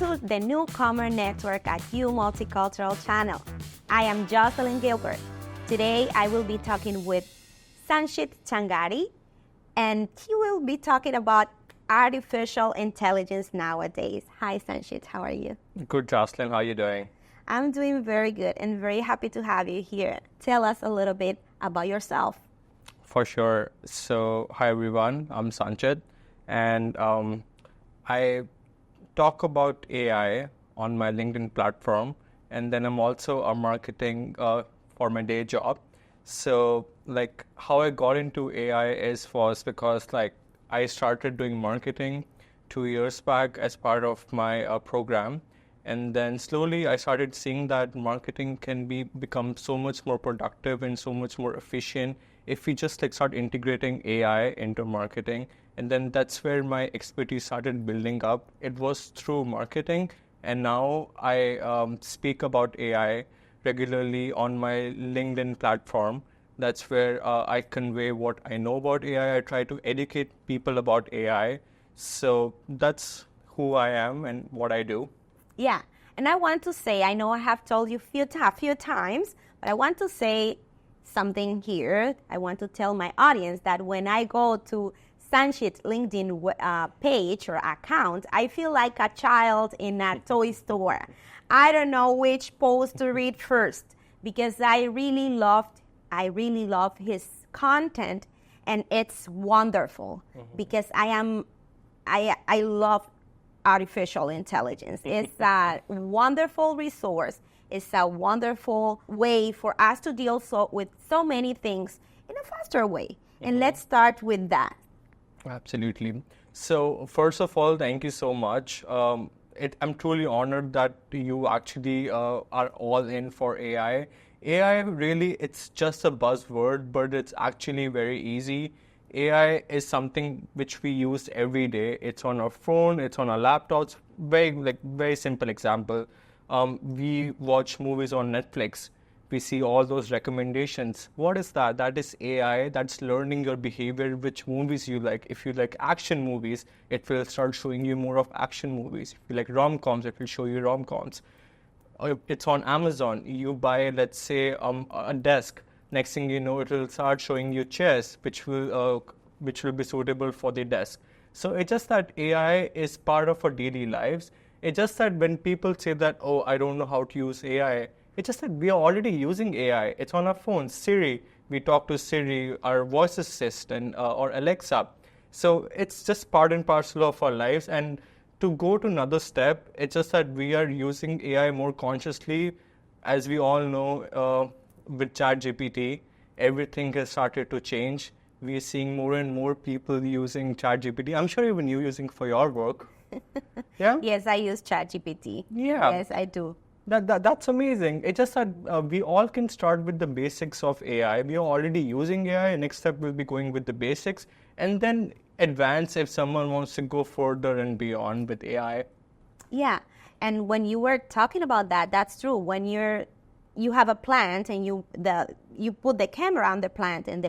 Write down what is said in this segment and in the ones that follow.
to the Newcomer Network at Multicultural channel. I am Jocelyn Gilbert. Today I will be talking with Sanchit Shangari, and he will be talking about artificial intelligence nowadays. Hi Sanchit, how are you? Good, Jocelyn. How are you doing? I'm doing very good and very happy to have you here. Tell us a little bit about yourself. For sure. So, hi everyone. I'm Sanchit, and I talk about AI on my LinkedIn platform, and then I'm also a marketing for my day job. So, like, how I got into AI was because I started doing marketing 2 years back as part of my program. And then slowly I started seeing that marketing can become so much more productive and so much more efficient if we just start integrating AI into marketing. And then that's where my expertise started building up. It was through marketing, and now I speak about AI regularly on my LinkedIn platform. That's where I convey what I know about AI. I try to educate people about AI. So that's who I am and what I do. Yeah, and I want to say, I know I have told you a few times, but I want to say something here. I want to tell my audience that when I go to Sanchit's LinkedIn page or account, I feel like a child in a toy store. I don't know which post to read first because I really love his content, and it's wonderful because I love artificial intelligence. It's a wonderful resource. It's a wonderful way for us to deal with so many things in a faster way. And let's start with that. Absolutely. So first of all, thank you so much. I'm truly honored that you actually are all in for AI. AI really, it's just a buzzword, but it's actually very easy. AI is something which we use every day. It's on our phone, it's on our laptops. Very simple example. We watch movies on Netflix. We see all those recommendations. What is that? That is AI. That's learning your behavior, which movies you like. If you like action movies, it will start showing you more of action movies. If you like rom-coms, it will show you rom-coms. It's on Amazon. You buy, let's say, a desk. Next thing you know, it will start showing you chairs, which will be suitable for the desk. So it's just that AI is part of our daily lives. It's just that when people say that, oh, I don't know how to use AI, it's just that we are already using AI. It's on our phones. Siri, we talk to Siri, our voice assistant, or Alexa. So it's just part and parcel of our lives. And to go to another step, it's just that we are using AI more consciously. As we all know, with ChatGPT, everything has started to change. We are seeing more and more people using ChatGPT. I'm sure even you using for your work. Yeah? Yes, I use ChatGPT. Yeah. Yes, I do. That's amazing. It's just that we all can start with the basics of AI. We are already using AI. Next step will be going with the basics, and then advance if someone wants to go further and beyond with AI. Yeah, and when you were talking about that, that's true. When you have a plant and you put the camera on the plant, and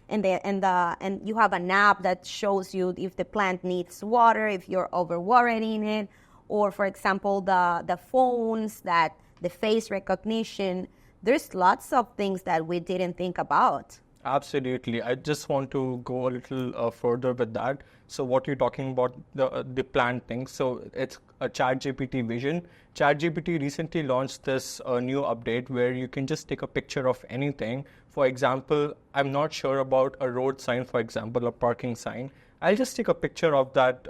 and you have an app that shows you if the plant needs water, if you're overwatering it, or for example the phones, that the face recognition. There's lots of things that we didn't think about. Absolutely. I just want to go a little further with that. So what you're talking about, the plant thing. So it's a ChatGPT Vision. ChatGPT recently launched this new update where you can just take a picture of anything. For example, I'm not sure about a road sign, for example, a parking sign. I'll just take a picture of that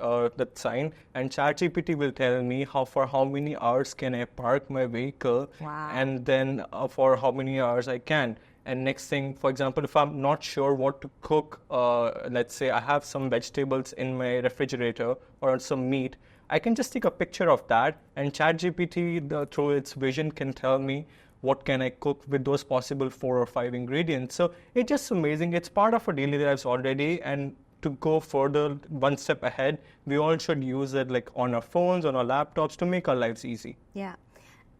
sign, and ChatGPT will tell me for how many hours can I park my vehicle, Wow. and then for how many hours I can. And next thing, for example, if I'm not sure what to cook, let's say I have some vegetables in my refrigerator or some meat, I can just take a picture of that, and ChatGPT, through its vision, can tell me what can I cook with those possible 4 or 5 ingredients. So it's just amazing. It's part of our daily lives already, and to go further, one step ahead, we all should use it like on our phones, on our laptops, to make our lives easy. Yeah.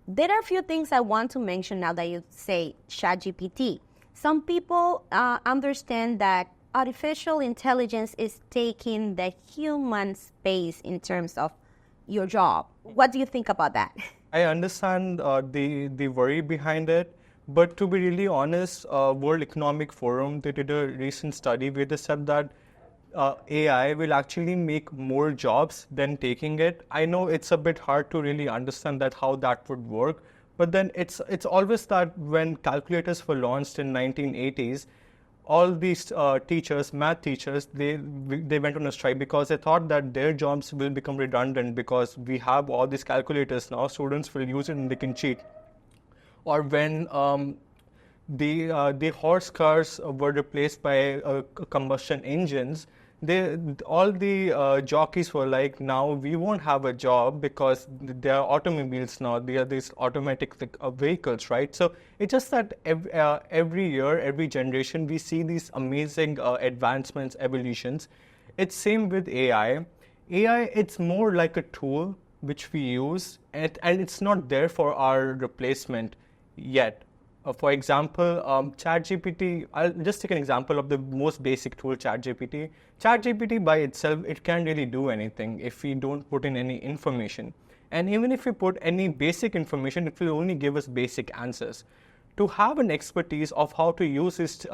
There are a few things I want to mention now that you say ChatGPT. Some people understand that artificial intelligence is taking the human space in terms of your job. What do you think about that? I understand the worry behind it, but to be really honest, World Economic Forum, they did a recent study where they said that AI will actually make more jobs than taking it. I know it's a bit hard to really understand that how that would work, but then it's always that when calculators were launched in 1980s, all these teachers, math teachers, they went on a strike because they thought that their jobs will become redundant because we have all these calculators now. Students will use it and they can cheat. Or when the horse cars were replaced by combustion engines, all the jockeys were like, now we won't have a job because there are automobiles now. There are these automatic vehicles, right? So it's just that every year, every generation, we see these amazing advancements, evolutions. It's same with AI. AI, it's more like a tool which we use, and it's not there for our replacement yet. For example, ChatGPT, I'll just take an example of the most basic tool, ChatGPT. ChatGPT by itself, it can't really do anything if we don't put in any information. And even if we put any basic information, it will only give us basic answers. To have an expertise of how to use this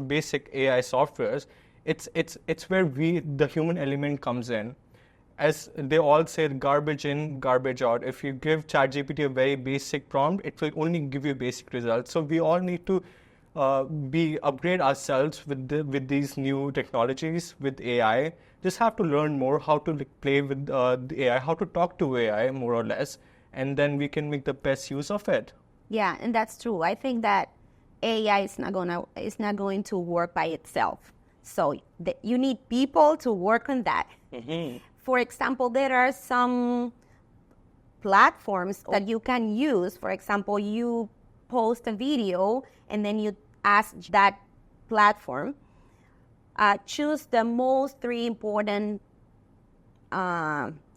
basic AI softwares, it's where the human element comes in. As they all say, garbage in, garbage out. If you give ChatGPT a very basic prompt, it will only give you basic results. So we all need to upgrade ourselves with these new technologies, with AI. Just have to learn more how to play with the AI, how to talk to AI more or less, and then we can make the best use of it. Yeah, and that's true. I think that AI is not going to work by itself. So you need people to work on that. Mm-hmm. For example, there are some platforms that you can use. For example, you post a video and then you ask that platform, choose the most 3 important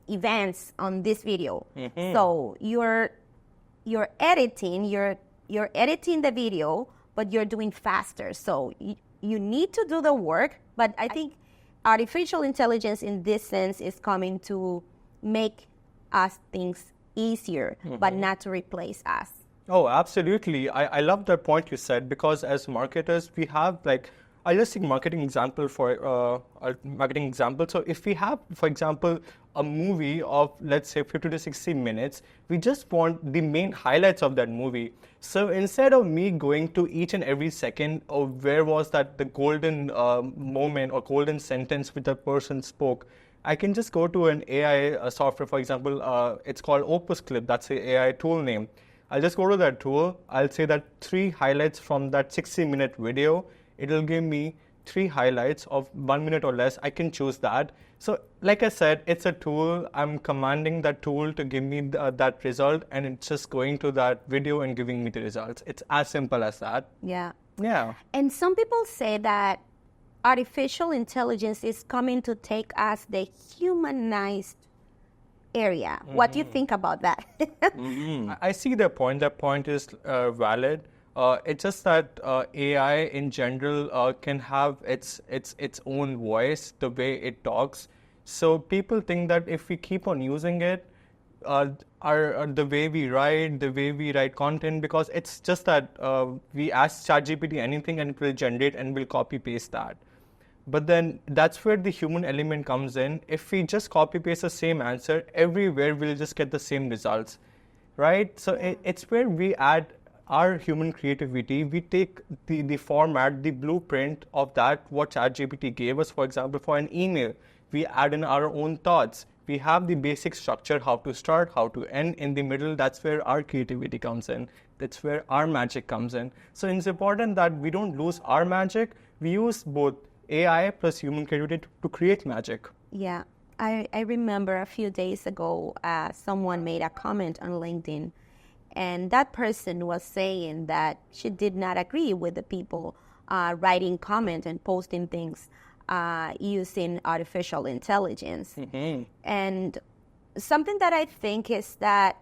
events on this video. Mm-hmm. So you're editing the video, but you're doing faster. So you need to do the work, but I think artificial intelligence in this sense is coming to make us things easier, but not to replace us. Oh, absolutely. I love that point you said, because as marketers, we have I'll just take marketing example for a marketing example. So if we have, for example, a movie of, let's say, 50 to 60 minutes, we just want the main highlights of that movie. So instead of me going to each and every second of where was that the golden moment or golden sentence which the person spoke, I can just go to an AI software. For example, it's called Opus Clip. That's the AI tool name. I'll just go to that tool. I'll say that 3 highlights from that 60-minute video. It'll give me 3 highlights of 1 minute or less. I can choose that. So like I said, it's a tool. I'm commanding that tool to give me that result, and it's just going to that video and giving me the results. It's as simple as that. Yeah. Yeah. And some people say that artificial intelligence is coming to take us the humanized area. Mm-hmm. What do you think about that? Mm-hmm. I see their point. That point is valid. It's just that AI in general can have its own voice, the way it talks. So people think that if we keep on using it, the way we write content, because it's just that we ask ChatGPT anything and it will generate and will copy paste that. But then that's where the human element comes in. If we just copy paste the same answer everywhere, we'll just get the same results, right? So it's where we add our human creativity. We take the format, the blueprint of that, what ChatGPT gave us. For example, for an email, we add in our own thoughts. We have the basic structure, how to start, how to end. In the middle, that's where our creativity comes in. That's where our magic comes in. So it's important that we don't lose our magic. We use both AI plus human creativity to create magic. Yeah, I remember a few days ago, someone made a comment on LinkedIn, and that person was saying that she did not agree with the people writing comment and posting things using artificial intelligence. Mm-hmm. And something that I think is that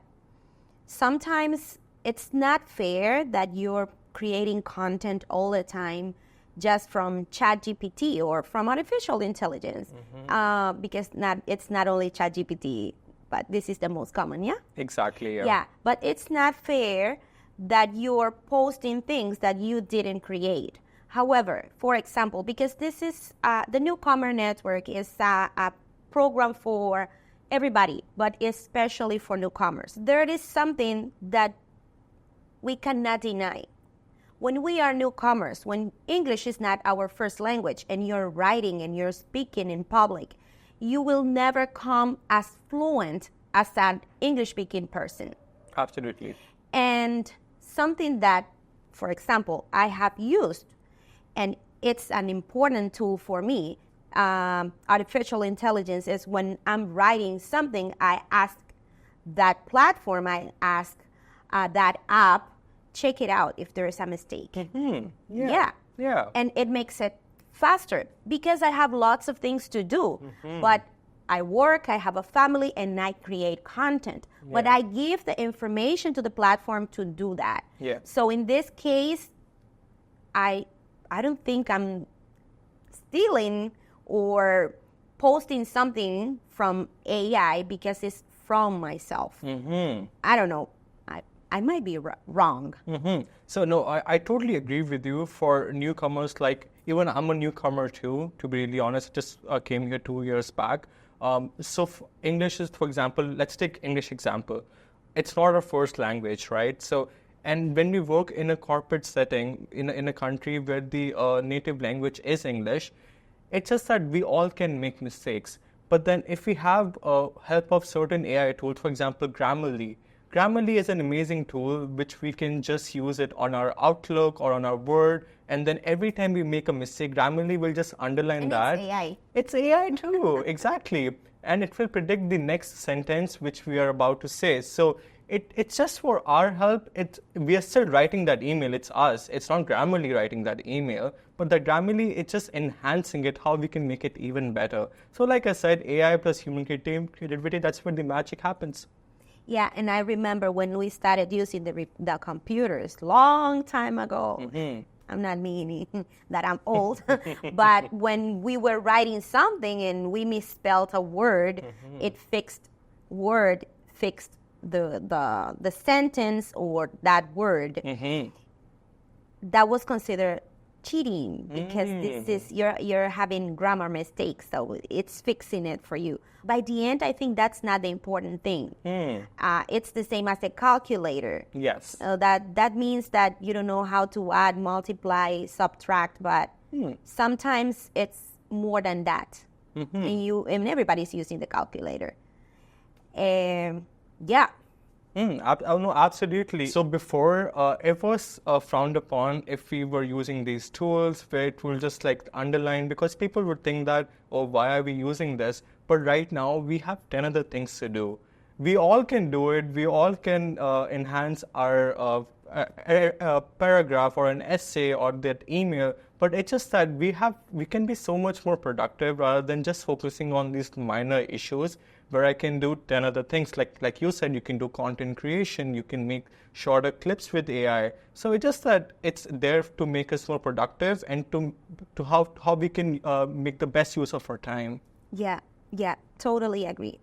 sometimes it's not fair that you're creating content all the time just from ChatGPT or from artificial intelligence, mm-hmm. Because it's not only ChatGPT. but this is the most common, yeah? Exactly, yeah. Yeah, but it's not fair that you're posting things that you didn't create. However, for example, because this is the Newcomer Network is a program for everybody, but especially for newcomers. There is something that we cannot deny. When we are newcomers, when English is not our first language and you're writing and you're speaking in public, you will never come as fluent as an English-speaking person. Absolutely. And something that, for example, I have used, and it's an important tool for me, artificial intelligence, is when I'm writing something, I ask that platform, I ask that app, check it out if there is a mistake. Yeah. And it makes it faster because I have lots of things to do. But I work, I have a family, and I create content. But I give the information to the platform to do that. So in this case, I don't think I'm stealing or posting something from AI because it's from myself. I don't know. I might be wrong. So no, I totally agree with you. For newcomers, like even I'm a newcomer too, to be really honest, just came here 2 years back. So English is, for example, let's take English example. It's not our first language, right? So, and when we work in a corporate setting, in a country where the native language is English, it's just that we all can make mistakes. But then if we have help of certain AI tools, for example, Grammarly. Grammarly is an amazing tool which we can just use it on our Outlook or on our Word, and then every time we make a mistake, Grammarly will just underline that. It's AI. It's AI too, exactly. And it will predict the next sentence which we are about to say. So it's just for our help. We are still writing that email. It's us. It's not Grammarly writing that email, but the Grammarly, it's just enhancing it, how we can make it even better. So like I said, AI plus human creativity, that's where the magic happens. Yeah, and I remember when we started using the computers long time ago. I'm not meaning that I'm old, but when we were writing something and we misspelled a word, it fixed the sentence or that word. That was considered cheating because this is you're having grammar mistakes, so it's fixing it for you. By the end, I think that's not the important thing. It's the same as a calculator. Yes. That means that you don't know how to add, multiply, subtract, but sometimes it's more than that. And everybody's using the calculator. Yeah. No, absolutely. So before, it was frowned upon if we were using these tools where it will just like underline, because people would think that, oh, why are we using this? But right now, we have 10 other things to do. We all can do it. We all can enhance our paragraph or an essay or that email. But it's just that we can be so much more productive rather than just focusing on these minor issues, where I can do 10 other things. Like you said, you can do content creation, you can make shorter clips with AI. So it's just that it's there to make us more productive and to how we can make the best use of our time. Yeah, totally agree.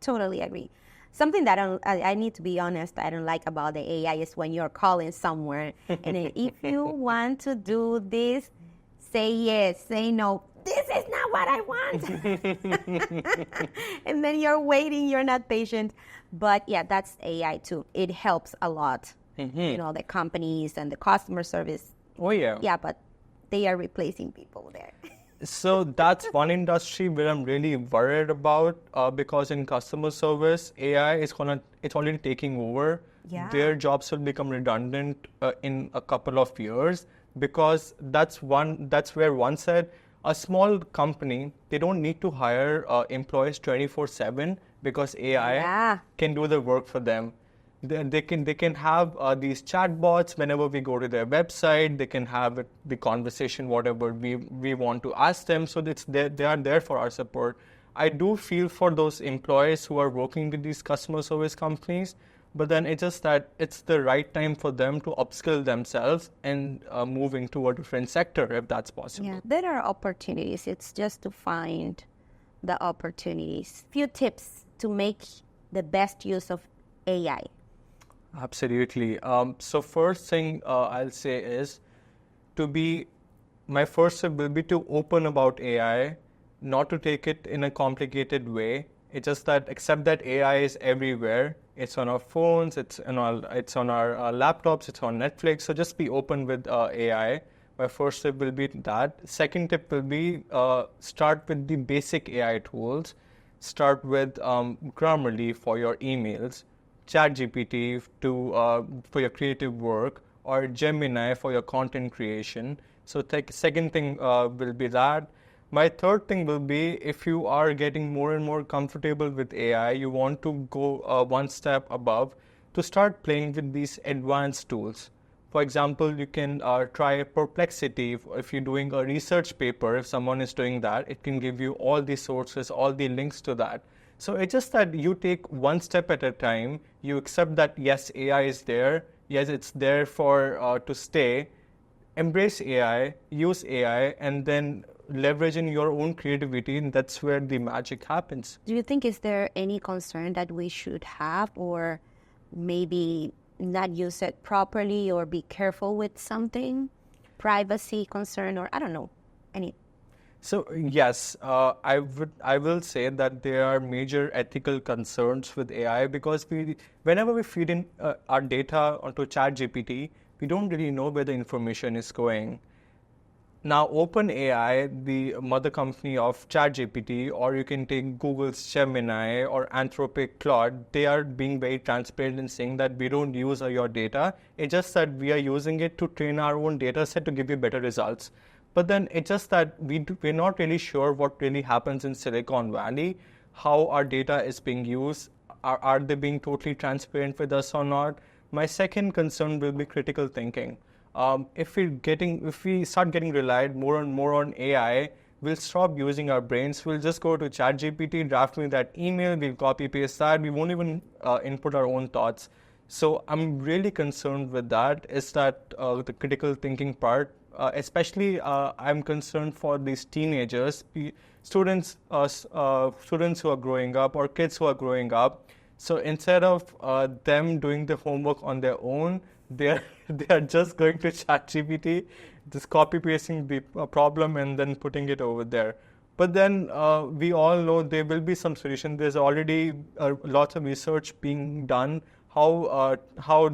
Something that I need to be honest, I don't like about the AI is when you're calling somewhere and then if you want to do this, say yes, say no. This is not what I want. And then you're waiting, you're not patient. But yeah, that's AI too. It helps a lot. The companies and the customer service. Oh, yeah. Yeah, but they are replacing people there. So that's one industry where I'm really worried about because in customer service, AI is it's already taking over. Yeah. Their jobs will become redundant in a couple of years, because that's where one said, a small company, they don't need to hire employees 24/7 because AI can do the work for them. They can have these chatbots whenever we go to their website. They can have the conversation, whatever we want to ask them. So they are there for our support. I do feel for those employees who are working with these customer service companies, but then it's just that it's the right time for them to upskill themselves and move into a different sector if that's possible. Yeah, there are opportunities. It's just to find the opportunities. Few tips to make the best use of AI? Absolutely. So first thing I'll say is to be, my first step will be to open about AI, not to take it in a complicated way. It's just that accept that AI is everywhere. It's on our phones, it's on our laptops, it's on Netflix. So just be open with AI. My first tip will be that. Second tip will be start with the basic AI tools. Start with Grammarly for your emails, ChatGPT for your creative work, or Gemini for your content creation. So second thing will be that. My third thing will be, if you are getting more and more comfortable with AI, you want to go one step above to start playing with these advanced tools. For example, you can try Perplexity. If you're doing a research paper, if someone is doing that, it can give you all the sources, all the links to that. So it's just that you take one step at a time. You accept that, yes, AI is there. Yes, it's there for to stay. Embrace AI, use AI, and then leverage in your own creativity, and that's where the magic happens. Do you think, is there any concern that we should have, or maybe not use it properly, or be careful with something? Privacy concern, or I don't know, any? So yes, I will say that there are major ethical concerns with AI, because whenever we feed in our data onto ChatGPT, we don't really know where the information is going. Now, OpenAI, the mother company of ChatGPT, or you can take Google's Gemini or Anthropic Claude, they are being very transparent in saying that we don't use your data. It's just that we are using it to train our own data set to give you better results. But then it's just that we're not really sure what really happens in Silicon Valley, how our data is being used. Are they being totally transparent with us or not? My second concern will be critical thinking. If we start getting relied more and more on AI, we'll stop using our brains. We'll just go to ChatGPT, draft me that email, we'll copy paste that. We won't even input our own thoughts. So I'm really concerned with that. Is that the critical thinking part? Especially, I'm concerned for these teenagers, students who are growing up, or kids who are growing up. So instead of them doing the homework on their own, they are just going to ChatGPT, just copy pasting the problem and then putting it over there. But then we all know there will be some solution. There's already lots of research being done how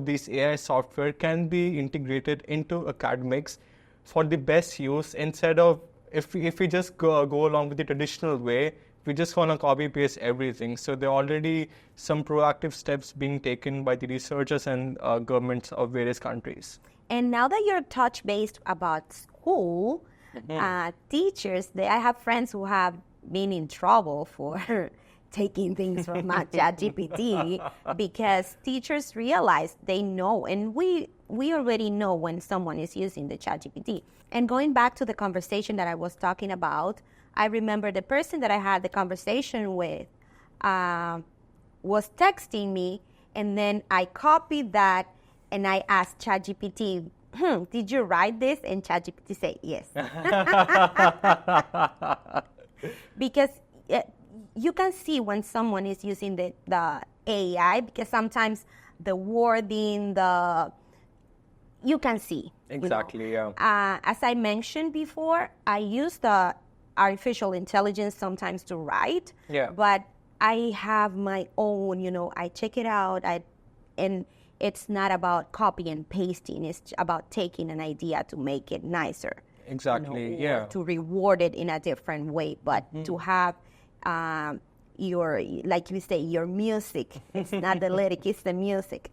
this AI software can be integrated into academics for the best use, instead of if we just go along with the traditional way. We just want to copy paste everything. So there are already some proactive steps being taken by the researchers and governments of various countries. And now that you're touch based about school, teachers, I have friends who have been in trouble for taking things from ChatGPT, because teachers realize they know, and we already know when someone is using the ChatGPT. And going back to the conversation that I was talking about, I remember the person that I had the conversation with was texting me, and then I copied that and I asked ChatGPT, did you write this? And ChatGPT said yes. Because you can see when someone is using the AI, because sometimes the wording, you can see. Exactly, yeah. As I mentioned before, I use the artificial intelligence sometimes to write, but I have my own, I check it out, and it's not about copy and pasting, it's about taking an idea to make it nicer. Exactly, to reward it in a different way, but to have your, like you say, your music. It's not the lyric, it's the music.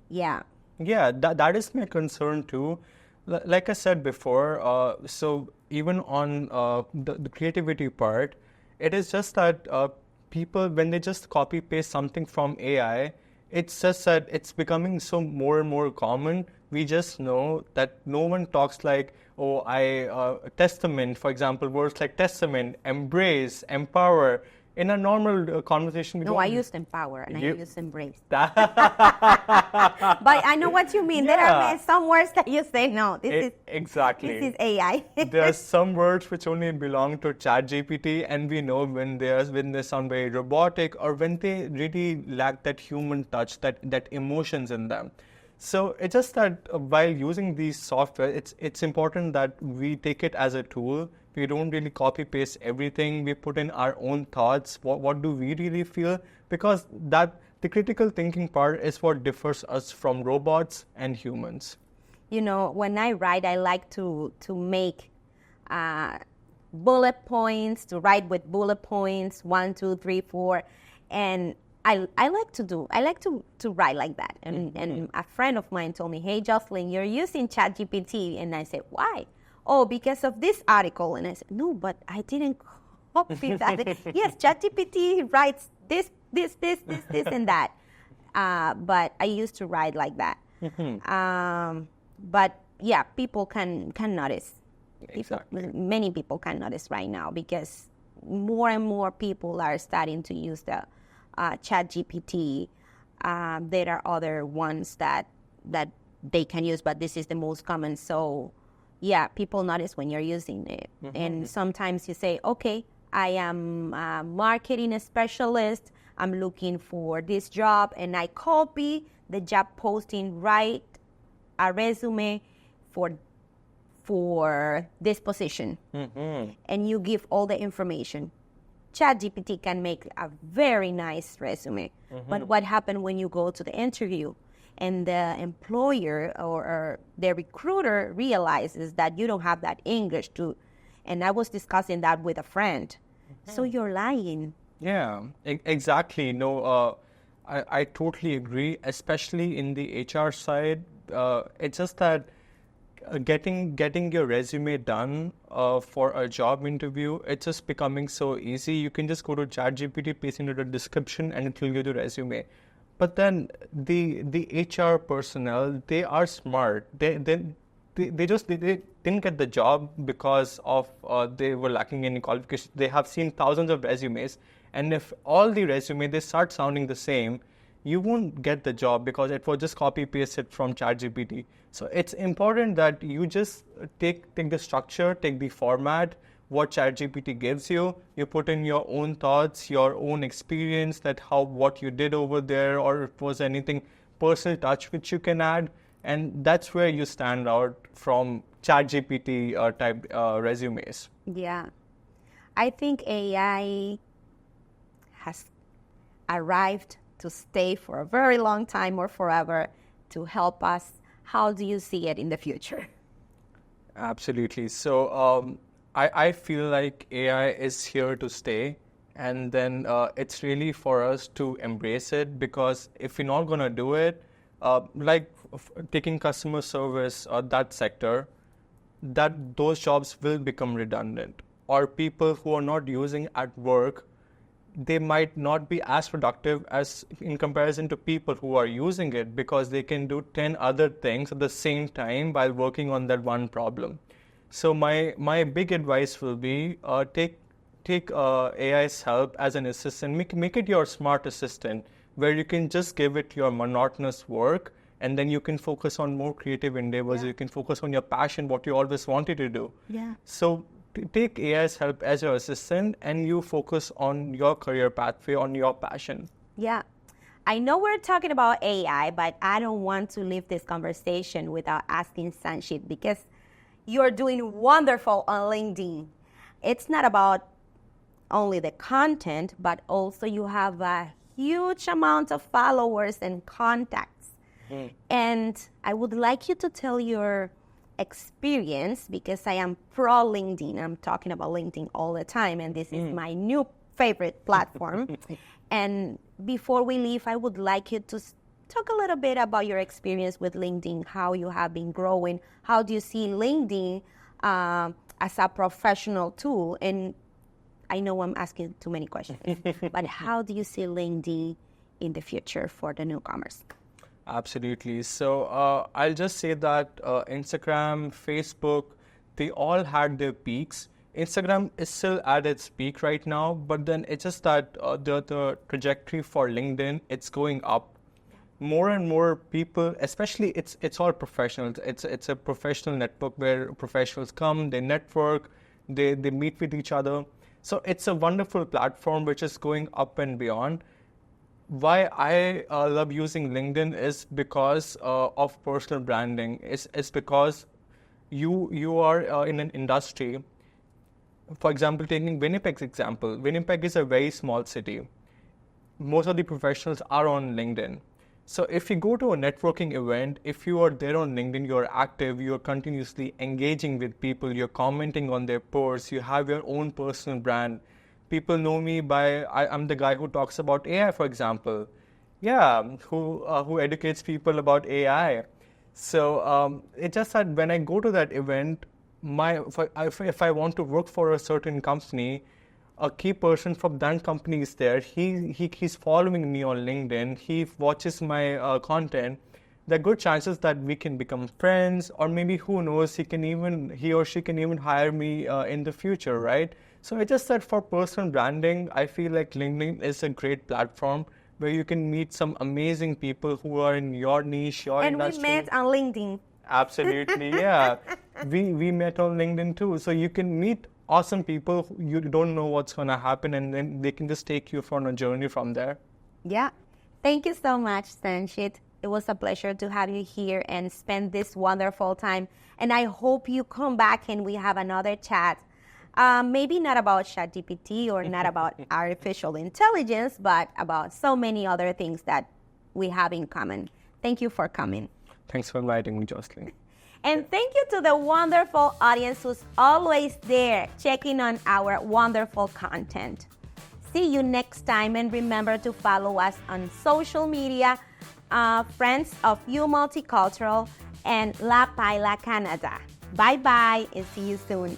Yeah, that is my concern too. Like I said before, so even on the creativity part, it is just that people, when they just copy paste something from AI, it's just that it's becoming so more and more common. We just know that no one talks like, testament, for example, words like testament, embrace, empower. in a normal conversation, we No, don't. I used empower and I You- used embrace. That- But I know what you mean. There Yeah. are some words that you say, no, this Exactly. is AI. There are some words which only belong to ChatGPT, and we know when they sound very robotic or when they really lack that human touch, that emotions in them. So it's just that while using these software, it's important that we take it as a tool. We don't really copy paste everything. We put in our own thoughts. What do we really feel? Because that the critical thinking part is what differs us from robots and humans. You know, when I write, I like to make bullet points, to write with bullet points, 1, 2, 3, 4, and I like to write like that. And a friend of mine told me, "Hey, Jocelyn, you're using ChatGPT," and I said, "Why?" "Oh, because of this article." And I said, "No, but I didn't copy that." "Yes, ChatGPT writes this, and that." But I used to write like that. But yeah, people can notice. Exactly. Many people can notice right now because more and more people are starting to use the ChatGPT. There are other ones that they can use, but this is the most common. So yeah, people notice when you're using it. And sometimes you say, okay, I am a marketing specialist. I'm looking for this job, and I copy the job posting, write a resume for this position, and you give all the information. ChatGPT can make a very nice resume, but what happens when you go to the interview and the employer or the recruiter realizes that you don't have that English to, and I was discussing that with a friend, so you're lying. Yeah, exactly. No, I totally agree, especially in the HR side. It's just that getting your resume done for a job interview, it's just becoming so easy. You can just go to ChatGPT, paste into the description, and it will give you the resume. But then the HR personnel, they are smart. They didn't get the job because of they were lacking any qualifications. They have seen thousands of resumes, and if all the resume they start sounding the same, you won't get the job because it was just copy pasted from ChatGPT. So it's important that you just take the structure, take the format, what ChatGPT gives you. You put in your own thoughts, your own experience, that what you did over there, or if was anything personal touch which you can add, and that's where you stand out from ChatGPT type resumes. Yeah. I think AI has arrived to stay for a very long time or forever to help us. How do you see it in the future? Absolutely. So I feel like AI is here to stay, and then it's really for us to embrace it, because if we're not going to do it, like taking customer service or that sector, that those jobs will become redundant, or people who are not using at work, they might not be as productive as in comparison to people who are using it, because they can do 10 other things at the same time while working on that one problem. So my big advice will be take AI's help as an assistant. Make it your smart assistant, where you can just give it your monotonous work, and then you can focus on more creative endeavors. Yeah. You can focus on your passion, what you always wanted to do. Yeah. So take AI's help as your assistant, and you focus on your career pathway, on your passion. Yeah. I know we're talking about AI, but I don't want to leave this conversation without asking Sanchit, because you're doing wonderful on LinkedIn. It's not about only the content, but also you have a huge amount of followers and contacts. And I would like you to tell your experience, because I am pro LinkedIn. I'm talking about LinkedIn all the time, and this is my new favorite platform. And before we leave, I would like you to talk a little bit about your experience with LinkedIn, how you have been growing, how do you see LinkedIn as a professional tool? And I know I'm asking too many questions, but how do you see LinkedIn in the future for the newcomers? Absolutely. So I'll just say that Instagram, Facebook, they all had their peaks, Instagram is still at its peak right now, but then it's just that the trajectory for LinkedIn, it's going up. More and more people, especially it's all professionals. It's a professional network where professionals come, they network, they meet with each other. So it's a wonderful platform which is going up and beyond. Why I love using LinkedIn is because of personal branding. It's because you are in an industry. For example, taking Winnipeg's example, Winnipeg is a very small city. Most of the professionals are on LinkedIn. So if you go to a networking event, if you are there on LinkedIn, you're active, you're continuously engaging with people, you're commenting on their posts, you have your own personal brand. People know me I'm the guy who talks about AI, for example. Yeah, who educates people about AI. So it's just that when I go to that event, if I want to work for a certain company, a key person from that company is there. He's following me on LinkedIn. He watches my content. There are good chances that we can become friends, or maybe who knows, he or she can even hire me in the future, right? So it's just that for personal branding, I feel like LinkedIn is a great platform where you can meet some amazing people who are in your niche, your industry. And we met on LinkedIn. Absolutely, yeah. We met on LinkedIn too. So you can meet awesome people. You don't know what's going to happen, and then they can just take you on a journey from there. Yeah. Thank you so much, Sanchit. It was a pleasure to have you here and spend this wonderful time. And I hope you come back and we have another chat. Maybe not about ChatGPT or not about artificial intelligence, but about so many other things that we have in common. Thank you for coming. Thanks for inviting me, Jocelyn. And thank you to the wonderful audience who's always there checking on our wonderful content. See you next time, and remember to follow us on social media, Friends of You Multicultural and La Paila Canada. Bye-bye and see you soon.